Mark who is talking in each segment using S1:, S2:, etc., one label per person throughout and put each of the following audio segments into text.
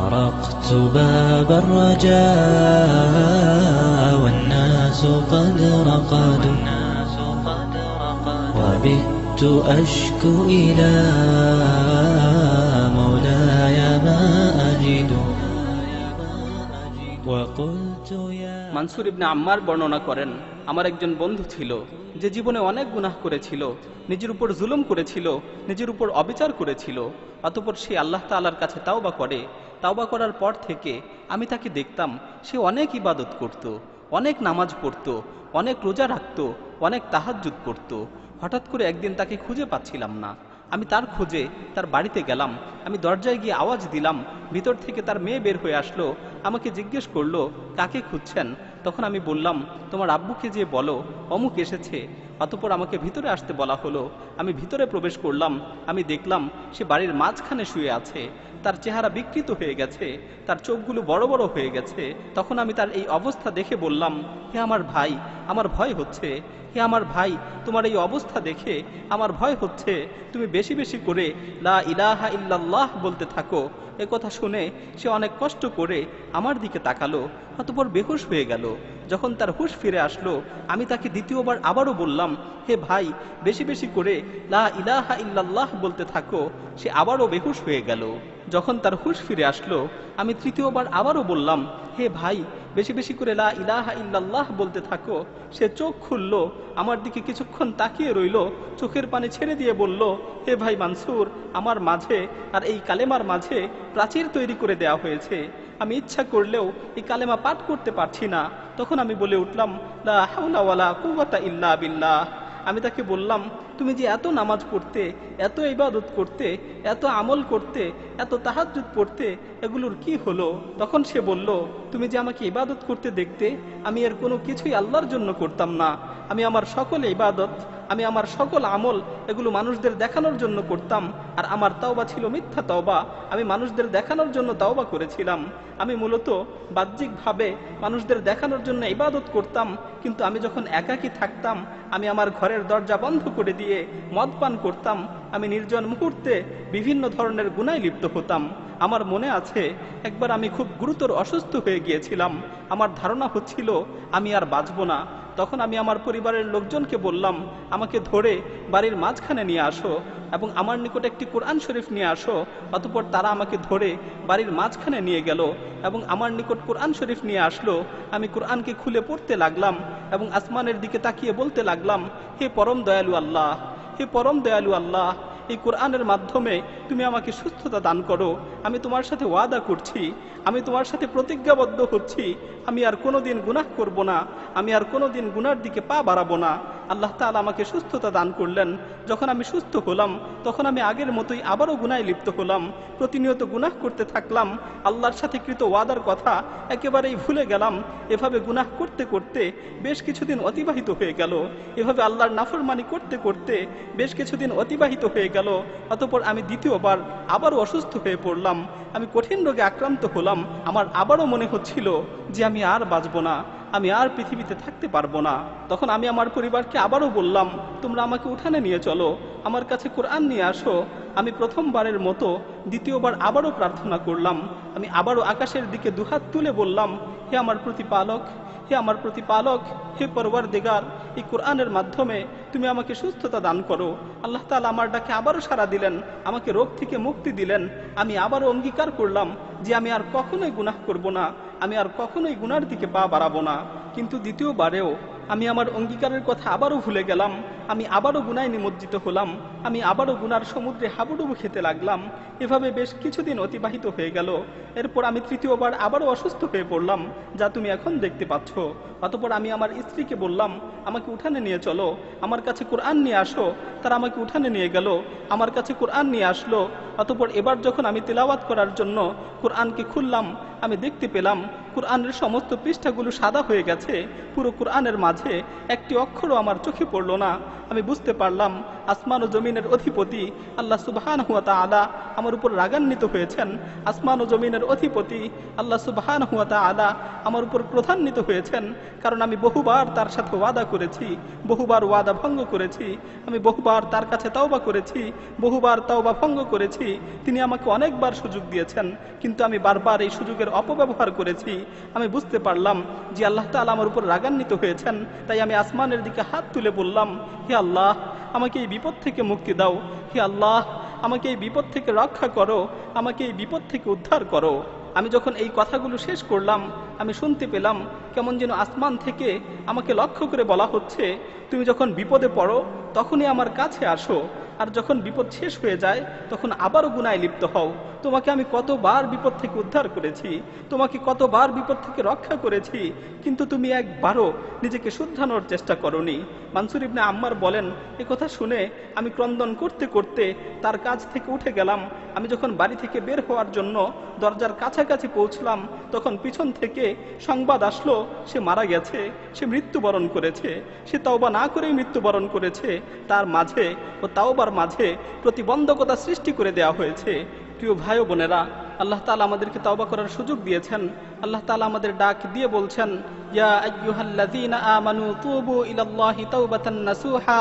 S1: طرقت باب الرجاء والناس قد رقدوا وبت أشكو إلى مولاي ما أجد وقلت يا
S2: মানসুর ইবনে আম্মার বর্ণনা করেন, আমার একজন বন্ধু ছিল যে জীবনে অনেক গুনাহ করেছিল, নিজের উপর জুলুম করেছিল, নিজের উপর অবিচার করেছিল। অতঃপর সে আল্লাহ তাআলার কাছে তাওবা করে। তাওবা করার পর থেকে আমি তাকে দেখতাম সে অনেক ইবাদত করত, অনেক নামাজ পড়ত, অনেক রোজা রাখত, অনেক তাহাজ্জুদ পড়ত। হঠাৎ করে একদিন তাকে খুঁজে পাচ্ছিলাম না। আমি তার খোঁজে তার বাড়িতে গেলাম। আমি দরজায় গিয়ে আওয়াজ দিলাম, ভিতর থেকে তার মেয়ে বের হয়ে আসলো। আমাকে জিজ্ঞেস করলো, কাকে খুঁজছেন? তখন আমি বললাম, তোমার আব্বুকে যে বলো অমুক এসেছে। অতঃপর আমাকে ভিতরে আসতে বলা হলো। আমি ভিতরে প্রবেশ করলাম। আমি দেখলাম সে বাড়ির মাঝখানে শুয়ে আছে। তার চেহারা বিকৃত হয়ে গেছে, তার চোখগুলো বড় বড় হয়ে গেছে। তখন আমি তার এই অবস্থা দেখে বললাম, হে আমার ভাই, আমার ভয় হচ্ছে। হে আমার ভাই, তোমার এই অবস্থা দেখে আমার ভয় হচ্ছে। তুমি বেশি বেশি করে লা ইলাহা ইল্লাল্লাহ বলতে থাকো। এ কথা শুনে সে অনেক কষ্ট করে আমার দিকে তাকালো, অতঃপর বেহুশ হয়ে গেল। যখন তার হুঁশ ফিরে আসলো, আমি তাকে দ্বিতীয়বার আবারও বললাম, হে ভাই, বেশি বেশি করে লা ইলাহা ইল্লাল্লাহ বলতে থাকো। সে আবারও বেহুশ হয়ে গেল। যখন তার হুঁশ ফিরে আসলো, আমি তৃতীয়বার আবারও বললাম, হে ভাই, বেশি বেশি করে লা ইলাহা ইল্লাল্লাহ বলতে থাকো। সে চোখ খুলল, আমার দিকে কিছুক্ষণ তাকিয়ে রইল, চোখের পানি ছেড়ে দিয়ে বলল, হে ভাই মানসুর, আমার মাঝে আর এই কালেমার মাঝে প্রাচীর তৈরি করে দেয়া হয়েছে। আমি ইচ্ছা করলেও এই কালেমা পাঠ করতে পারছি না। তখন আমি বলে উঠলাম, লা হাওলা ওয়ালা কুওয়াতা ইল্লা বিল্লাহ। আমি তাকে বললাম, তুমি যে এত নামাজ পড়তে, এত ইবাদত করতে, এত আমল করতে, এত তাহাজ্জুদ পড়তে, এগুলোর কি হলো? তখন সে বলল, তুমি যে আমাকে ইবাদত করতে দেখতে, আমি এর কোনো কিছুই আল্লাহর জন্য করতাম না। আমি আমার সকল ইবাদত, আমি আমার সকল আমল, এগুলো মানুষদের দেখানোর জন্য করতাম। আর আমার তাওবা ছিল মিথ্যা তাওবা। আমি মানুষদের দেখানোর জন্য তাওবা করেছিলাম। আমি মূলত বাহ্যিকভাবে মানুষদের দেখানোর জন্য ইবাদত করতাম। কিন্তু আমি যখন একাকী থাকতাম, আমি আমার ঘরের দরজা বন্ধ করে দিয়ে মদ পান করতাম। আমি নির্জন মুহূর্তে বিভিন্ন ধরনের গুনায় লিপ্ত হতাম। আমার মনে আছে, একবার আমি খুব গুরুতর অসুস্থ হয়ে গিয়েছিলাম। আমার ধারণা হচ্ছিল আমি আর বাঁচব না। তখন আমি আমার পরিবারের লোকজনকে বললাম, আমাকে ধরে বাড়ির মাঝখানে নিয়ে আসো এবং আমার নিকট একটি কোরআন শরীফ নিয়ে আসো। অতঃপর তারা আমাকে ধরে বাড়ির মাঝখানে নিয়ে গেল এবং আমার নিকট কোরআন শরীফ নিয়ে আসলো। আমি কোরআনকে খুলে পড়তে লাগলাম এবং আসমানের দিকে তাকিয়ে বলতে লাগলাম, হে পরম দয়ালু আল্লাহ, হে পরম দয়ালু আল্লাহ, এই কোরআনের মাধ্যমে তুমি আমাকে সুস্থতা দান করো। আমি তোমার সাথে ওয়াদা করছি, আমি তোমার সাথে প্রতিজ্ঞাবদ্ধ হচ্ছি, আমি আর কোনোদিন গুনাহ করব না, আমি আর কোনোদিন গুনার দিকে পা বাড়াবো না। আল্লাহ তাআলা আমাকে সুস্থতা দান করলেন। যখন আমি সুস্থ হলাম, তখন আমি আগের মতোই আবারও গুনায় লিপ্ত হলাম। প্রতিনিয়ত গুনাহ করতে থাকলাম। আল্লাহর সাথে কৃত ওয়াদার কথা একেবারেই ভুলে গেলাম। এভাবে গুনাহ করতে করতে বেশ কিছুদিন অতিবাহিত হয়ে গেল। এভাবে আল্লাহর নাফরমানি করতে করতে বেশ কিছুদিন অতিবাহিত হয়ে গেল। অতঃপর আমি দ্বিতীয়বার আবারও অসুস্থ হয়ে পড়লাম। আমি কঠিন রোগে আক্রান্ত হলাম। আমার আবারও মনে হচ্ছিল যে আমি আর বাঁচব না, আমি আর পৃথিবীতে থাকতে পারবো না। তখন আমি আমার পরিবারকে আবারও বললাম, তোমরা আমাকে উঠানে নিয়ে চলো, আমার কাছে কোরআন নিয়ে আসো। আমি প্রথমবারের মতো দ্বিতীয়বার আবারও প্রার্থনা করলাম। আমি আবারও আকাশের দিকে দুহাত তুলে বললাম, হে আমার প্রতিপালক, হে আমার প্রতিপালক, হে পরওয়ারদিগার, এই কোরআনের মাধ্যমে তুমি আমাকে সুস্থতা দান করো। আল্লাহ তাআলা আমার ডাকে আবারও সাড়া দিলেন, আমাকে রোগ থেকে মুক্তি দিলেন। আমি আবারও অঙ্গীকার করলাম যে আমি আর কখনোই গুনাহ করব না, আমি আর কখনোই গুনার দিকে পা বাড়াবো না। কিন্তু দ্বিতীয়বারেও আমি আমার অঙ্গীকারের কথা আবারও ভুলে গেলাম। আমি আবারও গুনায় নিমজ্জিত হলাম। আমি আবারও গুনার সমুদ্রে হাবুডুবু খেতে লাগলাম। এভাবে বেশ কিছুদিন অতিবাহিত হয়ে গেল। এরপর আমি তৃতীয়বার আবারও অসুস্থ হয়ে পড়লাম, যা তুমি এখন দেখতে পাচ্ছ। অতঃপর আমি আমার স্ত্রীকে বললাম, আমাকে উঠানে নিয়ে চলো, আমার কাছে কোরআন নিয়ে আসো। তারা আমাকে উঠানে নিয়ে গেল, আমার কাছে কোরআন নিয়ে আসলো। অতঃপর এবার যখন আমি তিলাওয়াত করার জন্য কোরআনকে খুললাম, আমি দেখতে পেলাম কোরআনের সমস্ত পৃষ্ঠাগুলো সাদা হয়ে গেছে। পুরো কোরআনের মাঝে একটি অক্ষরও আমার চোখে পড়ল না। আমি বুঝতে পারলাম আসমান ও জমিনের অধিপতি আল্লাহ সুবহানাহু ওয়া তাআলা আমার উপর রাগান্বিত হয়েছেন। আসমান ও জমিনের অধিপতি আল্লাহ সুবহানাহু ওয়া তাআলা আমার উপর ক্রোধান্বিত হয়েছেন, কারণ আমি বহুবার তার সাথে ওয়াদা করেছি, বহুবার ওয়াদা ভঙ্গ করেছি, আমি বহুবার তার কাছে তাওবা করেছি, বহুবার তাওবা ভঙ্গ করেছি। তিনি আমাকে অনেকবার সুযোগ দিয়েছেন, কিন্তু আমি বারবার এই সুযোগের অপব্যবহার করেছি। আমি বুঝতে পারলাম যে আল্লাহ তাআলা আমার উপর রাগান্বিত হয়েছেন। তাই আমি আসমানের দিকে হাত তুলে বললাম, হে আল্লাহ, আমাকে এই বিপদ থেকে মুক্তি দাও। হে আল্লাহ, আমাকে এই বিপদ থেকে রক্ষা করো, আমাকে এই বিপদ থেকে উদ্ধার করো। আমি যখন এই কথাগুলো শেষ করলাম, আমি শুনতে পেলাম কেমন যেন আসমান থেকে আমাকে লক্ষ্য করে বলা হচ্ছে, তুমি যখন বিপদে পড়ো তখনই আমার কাছে আসো, আর যখন বিপদ শেষ হয়ে যায় তখন আবারও গুনায় লিপ্ত হও। তোমাকে আমি কতবার বিপদ থেকে উদ্ধার করেছি, তোমাকে কতবার বিপদ থেকে রক্ষা করেছি, কিন্তু তুমি একবারও নিজেকে শুধরানোর চেষ্টা করোনি। মানসুর ইবনে আম্মার বলেন, এ কথা শুনে আমি ক্রন্দন করতে করতে তার কাছ থেকে উঠে গেলাম। আমি যখন বাড়ি থেকে বের হওয়ার জন্য দরজার কাছাকাছি পৌঁছলাম, তখন পিছন থেকে সংবাদ আসলো সে মারা গেছে, সে মৃত্যুবরণ করেছে। সে তাওবা না করেই মৃত্যুবরণ করেছে। তার মাঝে ও তাওবার মাঝে প্রতিবন্ধকতা সৃষ্টি করে দেওয়া হয়েছে। প্রিয় ভাই ও বোনেরা, আল্লাহ তাআলা আমাদেরকে তাওবা করার সুযোগ দিয়েছেন। আল্লাহ তাআলা আমাদের ডাক দিয়ে বলছেন, ইয়া আইয়ুহাল্লাযীনা আমানু তুবু ইলাল্লাহি তাওবাতান নাসুহা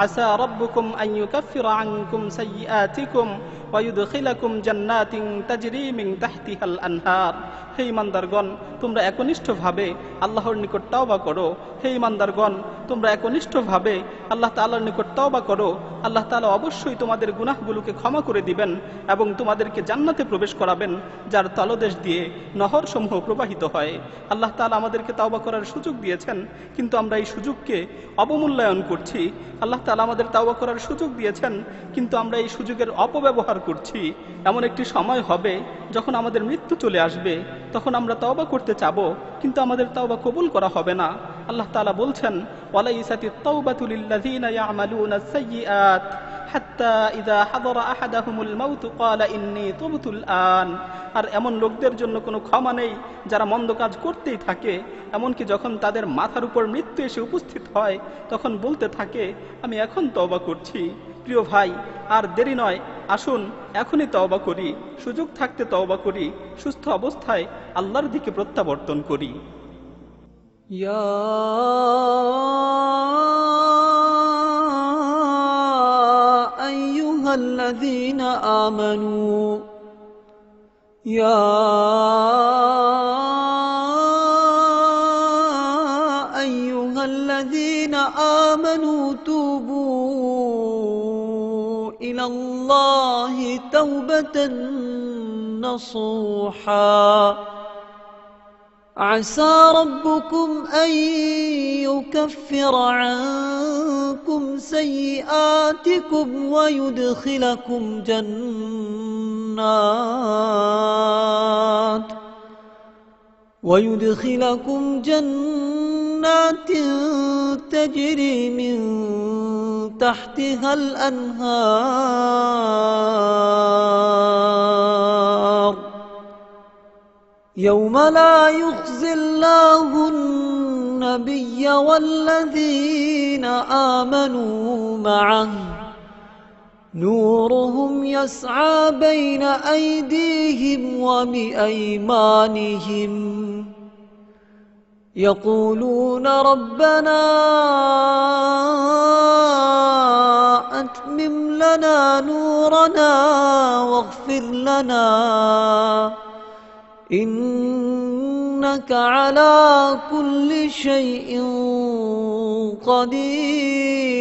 S2: আসা রাব্বুকুম আন ইউকাফিরা আনকুম সাইয়্যাতিকুম ওয়া ইউদখিলাকুম জান্নাতিন তাজরি মিন তাহতিহাল আনহার। হে ঈমানদারগণ, তোমরা একনিষ্ঠভাবে আল্লাহর নিকট তাওবা করো। হে ঈমানদারগণ, তোমরা একনিষ্ঠভাবে আল্লাহ তাআলার নিকট তাওবা করো। আল্লাহ তাআলা অবশ্যই তোমাদের গুনাহগুলোকে ক্ষমা করে দিবেন এবং তোমাদেরকে জান্নাতে প্রবেশ করাবেন, যার তলদেশ দিয়ে নহরসমূহ প্রবাহিত হয়। আল্লাহ তাআলা আমাদেরকে তাওবা করার সুযোগ দিয়েছেন, কিন্তু আমরা এই সুযোগকে অবমূল্যায়ন করছি। আল্লাহ তাআলা আমাদের তাওবা করার সুযোগ দিয়েছেন, কিন্তু আমরা এই সুযোগের অপব্যবহার করছি। এমন একটি সময় হবে যখন আমাদের মৃত্যু চলে আসবে, তখন আমরা তাওবা করতে চাবো, কিন্তু আমাদের তাওবা কবুল করা হবে না। আল্লাহ তাআলা বলছেন, ওয়ালাইসাতিত তাওবাতু লিল্লাযীনা ইয়ামালুনাস সাইয়্যাত হাত্তা ইযা হাদারা আহাদাহুমুল মাউত ক্বালা ইন্নী তুবতুল আন। আর এমন লোকদের জন্য কোনো ক্ষমা নেই যারা মন্দ কাজ করতেই থাকে, এমনকি যখন তাদের মাথার উপর মৃত্যু এসে উপস্থিত হয় তখন বলতে থাকে, আমি এখন তওবা করছি। প্রিয় ভাই, আর দেরি নয়, আসুন এখনই তওবা করি, সুযোগ থাকতে তওবা করি, সুস্থ অবস্থায় আল্লাহর দিকে প্রত্যাবর্তন করি।
S3: يا أيها الذين آمنوا يا أيها الذين آمنوا توبوا إلى الله توبة نصوحا عسى ربكم أن يكفر عنكم سيئاتكم ويدخلكم جنات تجري من تحتها الأنهار يوم لا يخزي الله النبي والذين آمنوا معه نورهم يسعى بين أيديهم وبأيمانهم يقولون ربنا أتمم لنا نورنا واغفر لنا إنك على كل شيء قدير